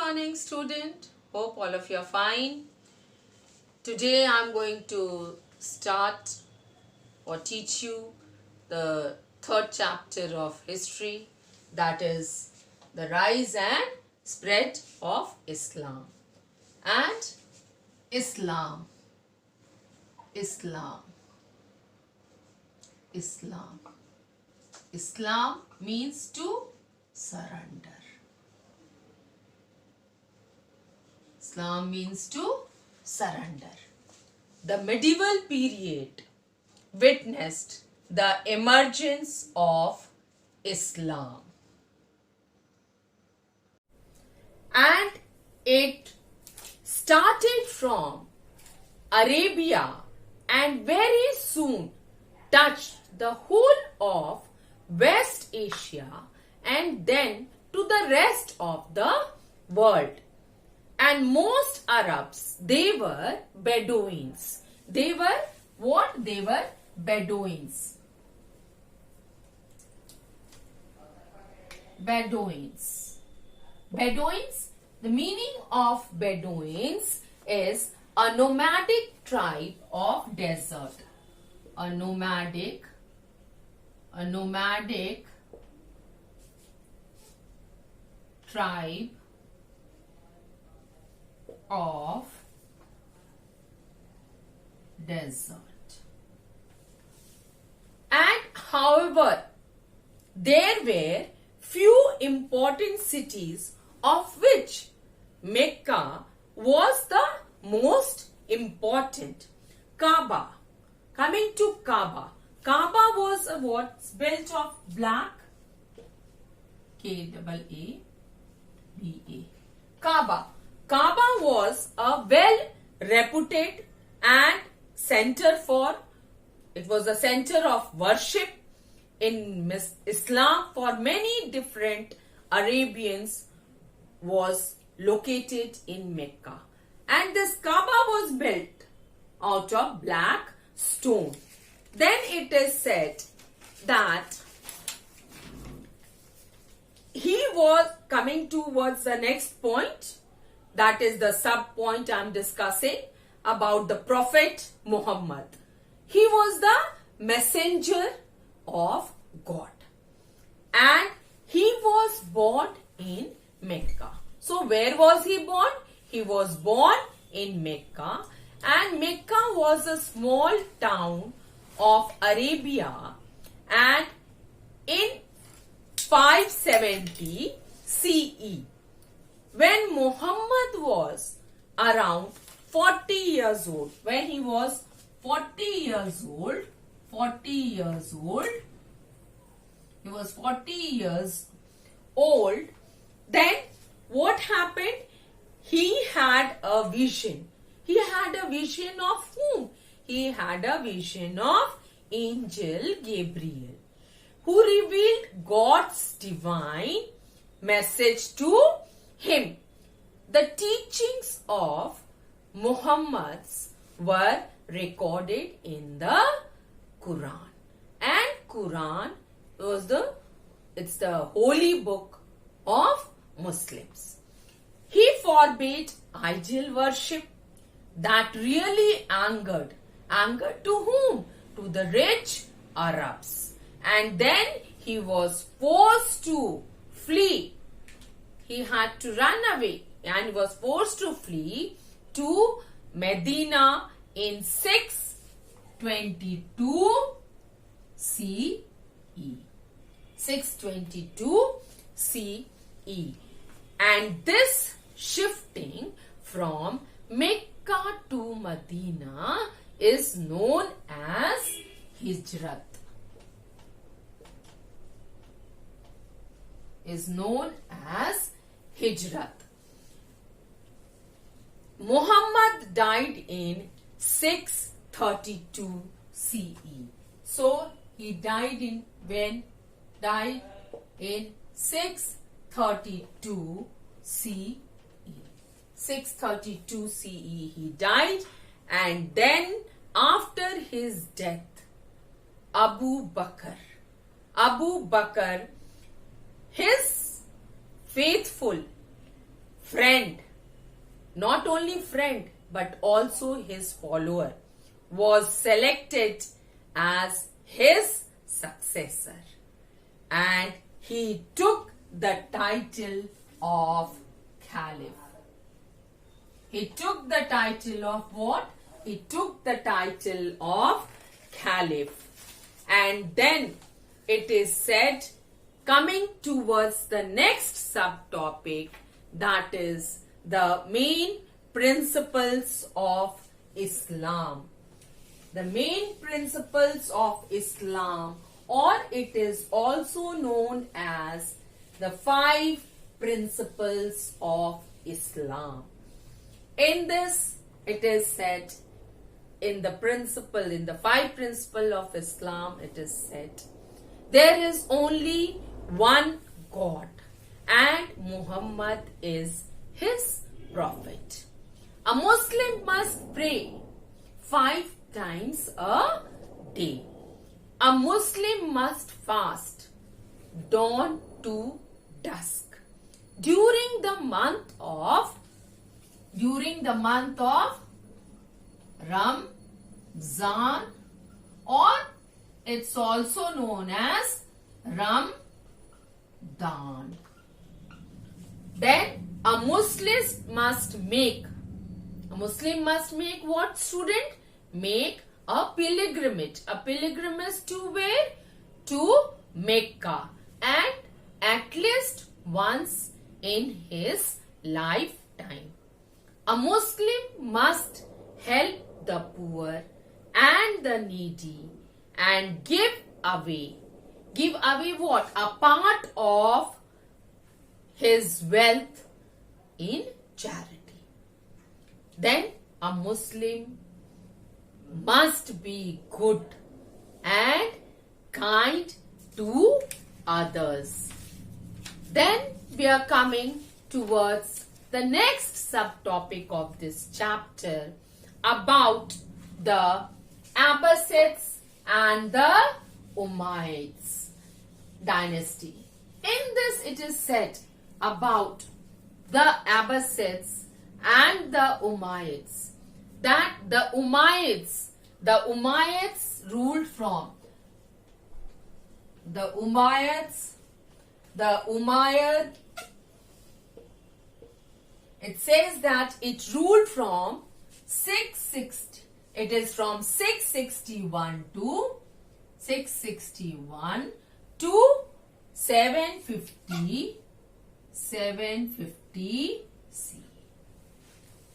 morning, student. Hope all of you are fine. Today I am going to start or teach you the third chapter of history, that is the rise and spread of Islam. And Islam. Islam means to surrender. Islam means to surrender. The medieval period witnessed the emergence of Islam, and it started from Arabia and very soon touched the whole of West Asia and then to the rest of the world. And most Arabs, they were Bedouins. They were what? They were Bedouins. Bedouins. The meaning of Bedouins is a nomadic tribe of desert. A nomadic tribe of desert. And however, there were few important cities, of which Mecca was the most important. Kaaba. Coming to Kaaba. Kaaba was a what? Built of black. Kaaba. Kaaba. Kaaba was a well-reputed and it was a center of worship in Islam for many different Arabians, was located in Mecca. And this Kaaba was built out of black stone. Then it is said that he was coming towards the next point. That is the sub point I am discussing about the Prophet Muhammad. He was the messenger of God, and he was born in Mecca. So where was he born? He was born in Mecca, and Mecca was a small town of Arabia, and in 570 CE, when Muhammad was around 40 years old, when he was 40 years old, then what happened? He had a vision. He had a vision of whom? He had a vision of Angel Gabriel, who revealed God's divine message to him. The teachings of Muhammad were recorded in the Quran, and Quran was the holy book of Muslims. He forbade idol worship that really angered to whom? To the rich Arabs. And then he was forced to flee. He had to run away and he was forced to flee to Medina in 622 CE. 622 CE. And this shifting from Mecca to Medina is known as Hijrat. Muhammad died in 632 CE. So he died in 632 CE. 632 CE he died, and then after his death, Abu Bakr, his faithful friend, not only friend but also his follower, was selected as his successor, and he took the title of Caliph. He took the title of what? He took the title of Caliph. And then it is said, coming towards the next subtopic, that is the main principles of Islam. The main principles of Islam, or it is also known as the 5 principles of Islam. In this, it is said, in the 5 principles of Islam, it is said, there is only one God and Muhammad is his prophet. A Muslim must pray 5 times a day. A Muslim must fast dawn to dusk during the month of Ramzan, or it's also known as Ramadan. Then a Muslim must make what, student? Make a pilgrimage. A pilgrimage to where? To Mecca, and at least once in his lifetime. A Muslim must help the poor and the needy and give away what? A part of his wealth in charity. Then a Muslim must be good and kind to others. Then we are coming towards the next subtopic of this chapter about the Abbasids and the Umayyads dynasty. In this it is said about the Abbasids and the Umayyads that the Umayyads ruled from the Umayyad. It says that it ruled from 660. It is from 661 to 750 C.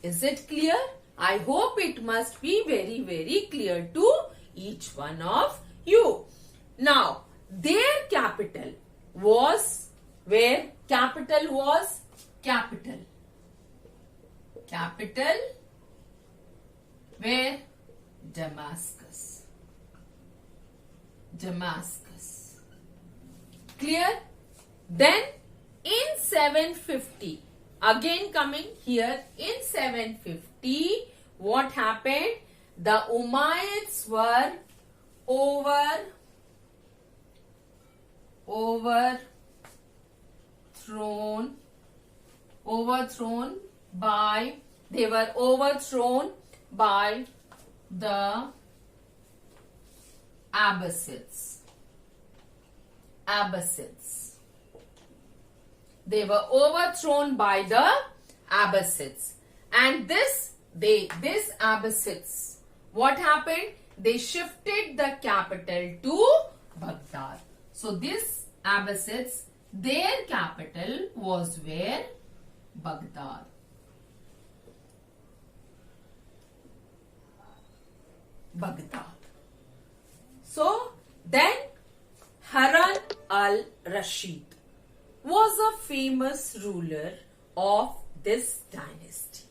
Is it clear? I hope it must be very, very clear to each one of you. Now, their capital was where? Capital was capital where? Damascus. Clear? Then in 750, again coming here, in 750, what happened? The Umayyads were overthrown by the Abbasids. They were overthrown by the Abbasids, and this Abbasids, what happened? They shifted the capital to Baghdad. So this Abbasids, their capital was where? Baghdad. So then Harun al-Rashid was a famous ruler of this dynasty.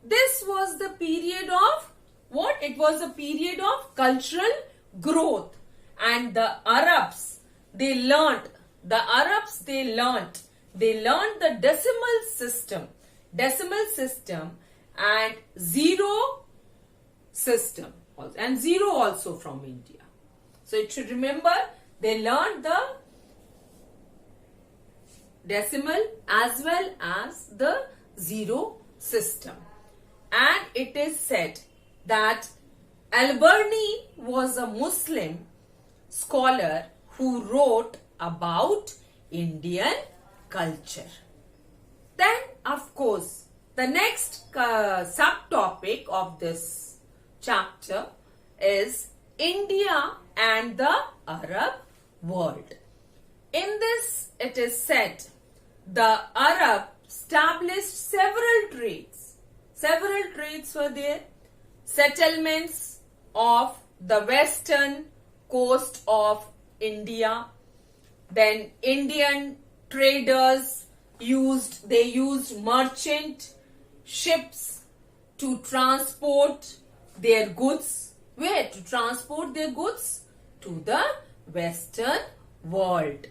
This was the period of what? It was a period of cultural growth, and the Arabs, they learnt the decimal system and zero system, and zero also from India. So it should remember, they learned the decimal as well as the zero system. And it is said that Al-Biruni was a Muslim scholar who wrote about Indian culture. Then, of course, the next subtopic of this chapter is India and the Arab world. In this, it is said the Arab established several trades. Several trades were there. Settlements of the western coast of India. Then Indian traders used merchant ships to transport their goods. Where? To transport their goods to the western world.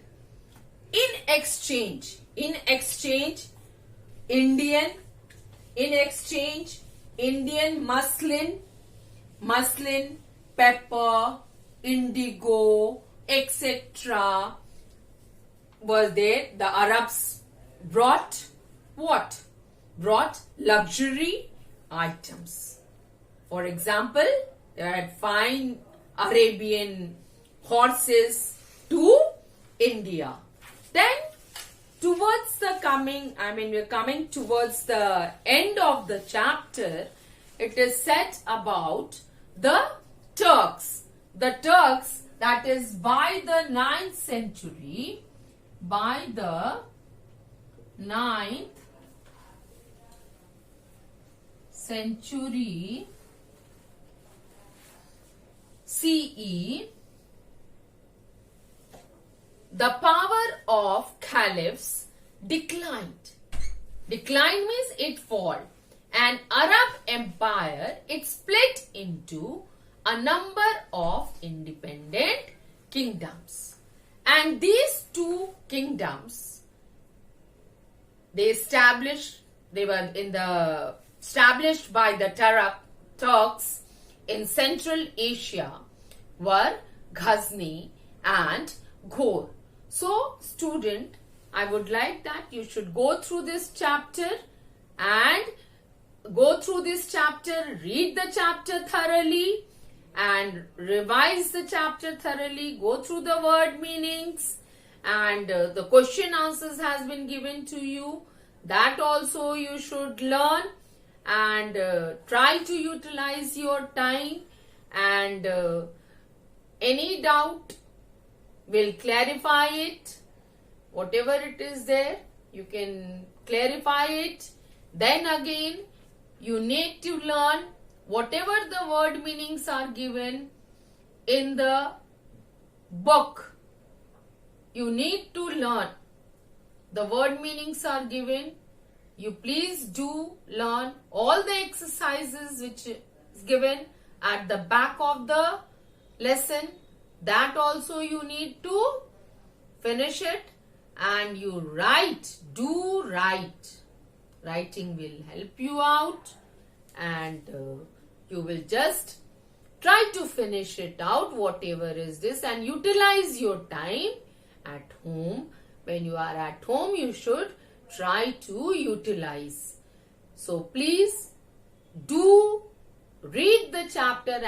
In exchange, Indian muslin, pepper, indigo, etc. were there. The Arabs brought what? Brought luxury items. For example, they had fine Arabian horses to India. Then we're coming towards the end of the chapter. It is said about the Turks. The Turks, that is by the 9th century, CE, the power of caliphs declined. Decline means it fall. And Arab empire, it split into a number of independent kingdoms. And these two kingdoms, they were established by the Turks in Central Asia, were Ghazni and Ghor. So, student, I would like that you should go through this chapter and read the chapter thoroughly and revise the chapter thoroughly, go through the word meanings, and the question answers has been given to you. That also you should learn and try to utilize your time, and any doubt, we'll clarify it. Whatever it is there, you can clarify it. Then again, you need to learn whatever the word meanings are given in the book. You need to learn. The word meanings are given. You please do learn all the exercises which is given at the back of the lesson. That also you need to finish it, and you write. Do write. Writing will help you out, and you will just try to finish it out, whatever is this, and utilize your time at home. When you are at home, you should try to utilize. So please do read the chapter